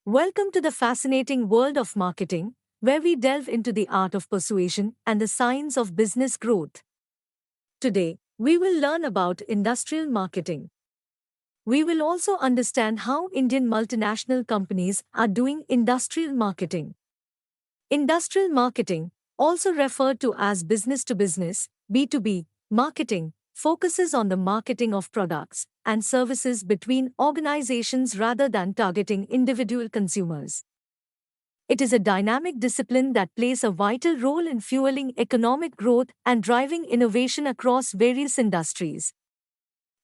Welcome to the fascinating world of marketing, where we delve into the art of persuasion and the science of business growth. Today, we will learn about industrial marketing. We will also understand how Indian multinational companies are doing industrial marketing. Industrial marketing, also referred to as business to business (B2B) marketing, focuses on the marketing of products and services between organizations rather than targeting individual consumers. It is a dynamic discipline that plays a vital role in fueling economic growth and driving innovation across various industries.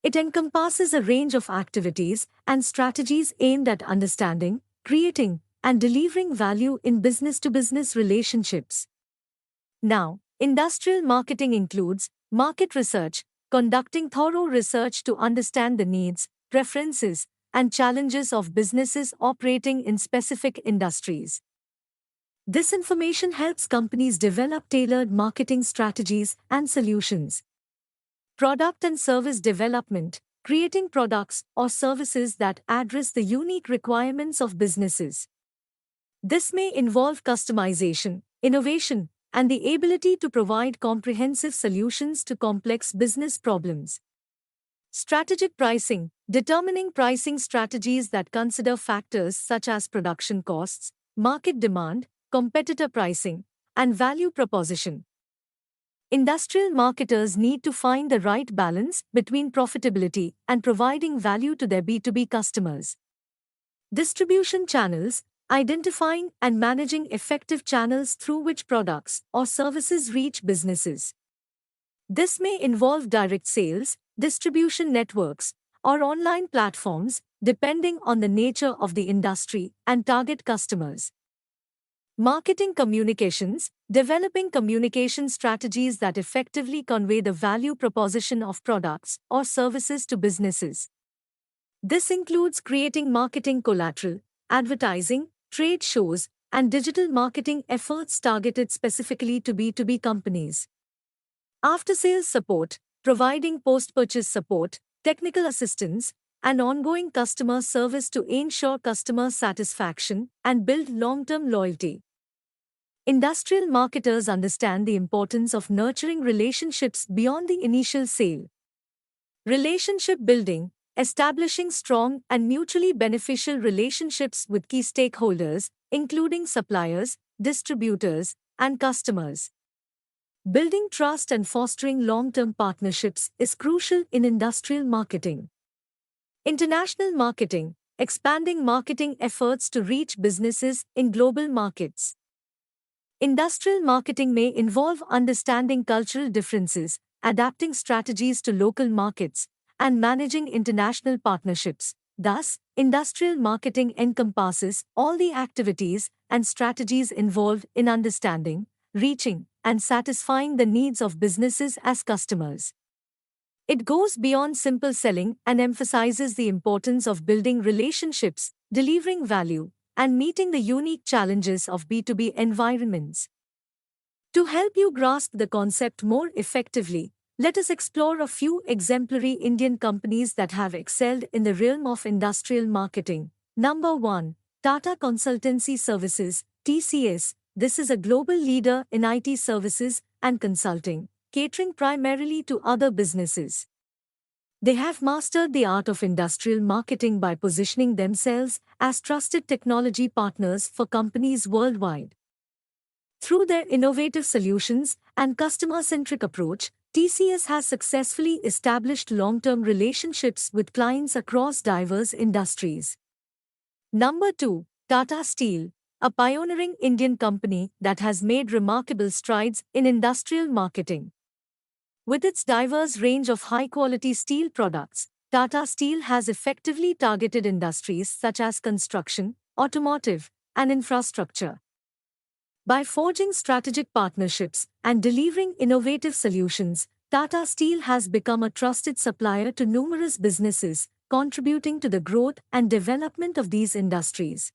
It encompasses a range of activities and strategies aimed at understanding, creating, and delivering value in business-to-business relationships. Now, industrial marketing includes market research, conducting thorough research to understand the needs, preferences, and challenges of businesses operating in specific industries. This information helps companies develop tailored marketing strategies and solutions. Product and service development, creating products or services that address the unique requirements of businesses. This may involve customization, innovation, and the ability to provide comprehensive solutions to complex business problems. Strategic pricing, determining pricing strategies that consider factors such as production costs, market demand, competitor pricing, and value proposition. Industrial marketers need to find the right balance between profitability and providing value to their B2B customers. Distribution channels, identifying and managing effective channels through which products or services reach businesses. This may involve direct sales, distribution networks, or online platforms, depending on the nature of the industry and target customers. Marketing communications, developing communication strategies that effectively convey the value proposition of products or services to businesses. This includes creating marketing collateral, advertising, trade shows, and digital marketing efforts targeted specifically to B2B companies. After-sales support, providing post-purchase support, technical assistance, and ongoing customer service to ensure customer satisfaction and build long-term loyalty. Industrial marketers understand the importance of nurturing relationships beyond the initial sale. Relationship building, establishing strong and mutually beneficial relationships with key stakeholders, including suppliers, distributors, and customers. Building trust and fostering long-term partnerships is crucial in industrial marketing. International marketing, expanding marketing efforts to reach businesses in global markets. Industrial marketing may involve understanding cultural differences, adapting strategies to local markets, and managing international partnerships. Thus, industrial marketing encompasses all the activities and strategies involved in understanding, reaching, and satisfying the needs of businesses as customers. It goes beyond simple selling and emphasizes the importance of building relationships, delivering value, and meeting the unique challenges of B2B environments. To help you grasp the concept more effectively, let us explore a few exemplary Indian companies that have excelled in the realm of industrial marketing. Number 1. Tata Consultancy Services, TCS. This is a global leader in IT services and consulting, catering primarily to other businesses. They have mastered the art of industrial marketing by positioning themselves as trusted technology partners for companies worldwide. Through their innovative solutions and customer-centric approach, TCS has successfully established long-term relationships with clients across diverse industries. Number 2. Tata Steel, a pioneering Indian company that has made remarkable strides in industrial marketing. With its diverse range of high-quality steel products, Tata Steel has effectively targeted industries such as construction, automotive, and infrastructure. By forging strategic partnerships and delivering innovative solutions, Tata Steel has become a trusted supplier to numerous businesses, contributing to the growth and development of these industries.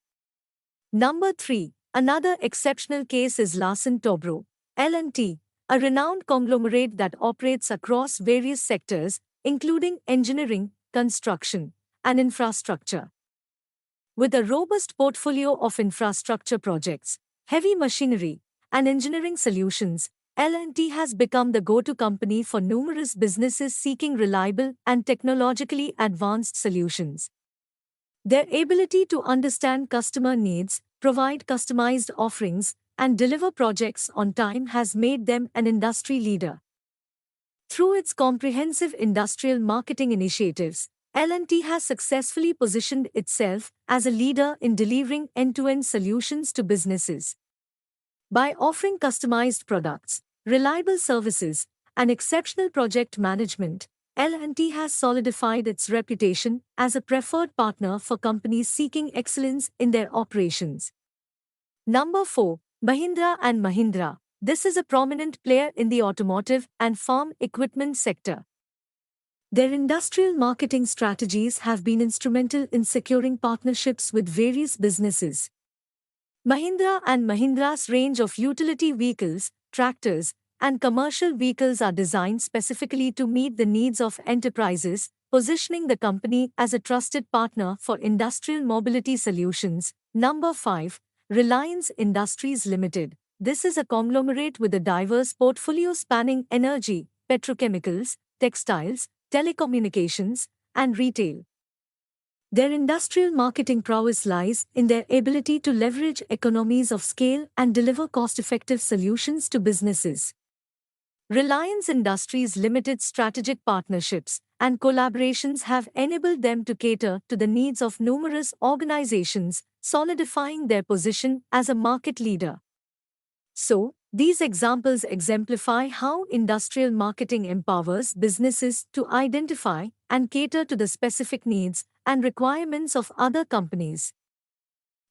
Number 3. Another exceptional case is Larsen Toubro, L&T, a renowned conglomerate that operates across various sectors, including engineering, construction, and infrastructure. With a robust portfolio of infrastructure projects, heavy machinery, and engineering solutions, L&T has become the go-to company for numerous businesses seeking reliable and technologically advanced solutions. Their ability to understand customer needs, provide customized offerings, and deliver projects on time has made them an industry leader. Through its comprehensive industrial marketing initiatives, L&T has successfully positioned itself as a leader in delivering end-to-end solutions to businesses. By offering customized products, reliable services, and exceptional project management, L&T has solidified its reputation as a preferred partner for companies seeking excellence in their operations. Number 4. Mahindra and Mahindra. This is a prominent player in the automotive and farm equipment sector. Their industrial marketing strategies have been instrumental in securing partnerships with various businesses. Mahindra and Mahindra's range of utility vehicles, tractors, and commercial vehicles are designed specifically to meet the needs of enterprises, positioning the company as a trusted partner for industrial mobility solutions. Number 5. Reliance Industries Limited. This is a conglomerate with a diverse portfolio spanning energy, petrochemicals, textiles, telecommunications, and retail. Their industrial marketing prowess lies in their ability to leverage economies of scale and deliver cost-effective solutions to businesses. Reliance Industries Limited's strategic partnerships and collaborations have enabled them to cater to the needs of numerous organizations, solidifying their position as a market leader. So, these examples exemplify how industrial marketing empowers businesses to identify and cater to the specific needs and requirements of other companies.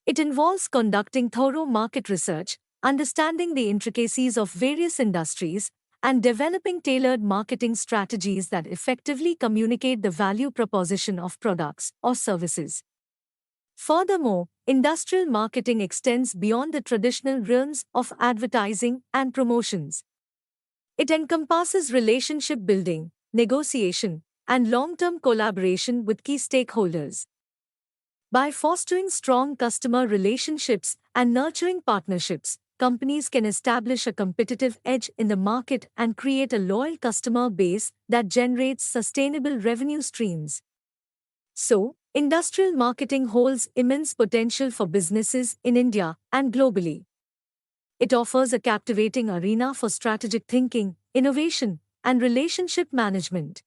It involves conducting thorough market research, understanding the intricacies of various industries, and developing tailored marketing strategies that effectively communicate the value proposition of products or services. Furthermore, industrial marketing extends beyond the traditional realms of advertising and promotions. It encompasses relationship building, negotiation, and long-term collaboration with key stakeholders. By fostering strong customer relationships and nurturing partnerships, companies can establish a competitive edge in the market and create a loyal customer base that generates sustainable revenue streams. So, industrial marketing holds immense potential for businesses in India and globally. It offers a captivating arena for strategic thinking, innovation, and relationship management.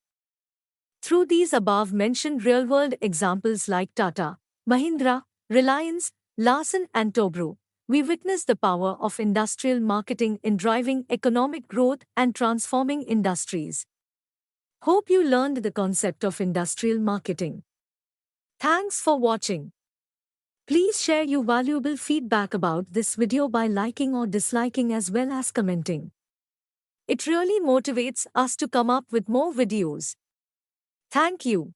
Through these above-mentioned real-world examples like Tata, Mahindra, Reliance, Larsen and Toubro, we witness the power of industrial marketing in driving economic growth and transforming industries. Hope you learned the concept of industrial marketing. Thanks for watching. Please share your valuable feedback about this video by liking or disliking as well as commenting. It really motivates us to come up with more videos. Thank you.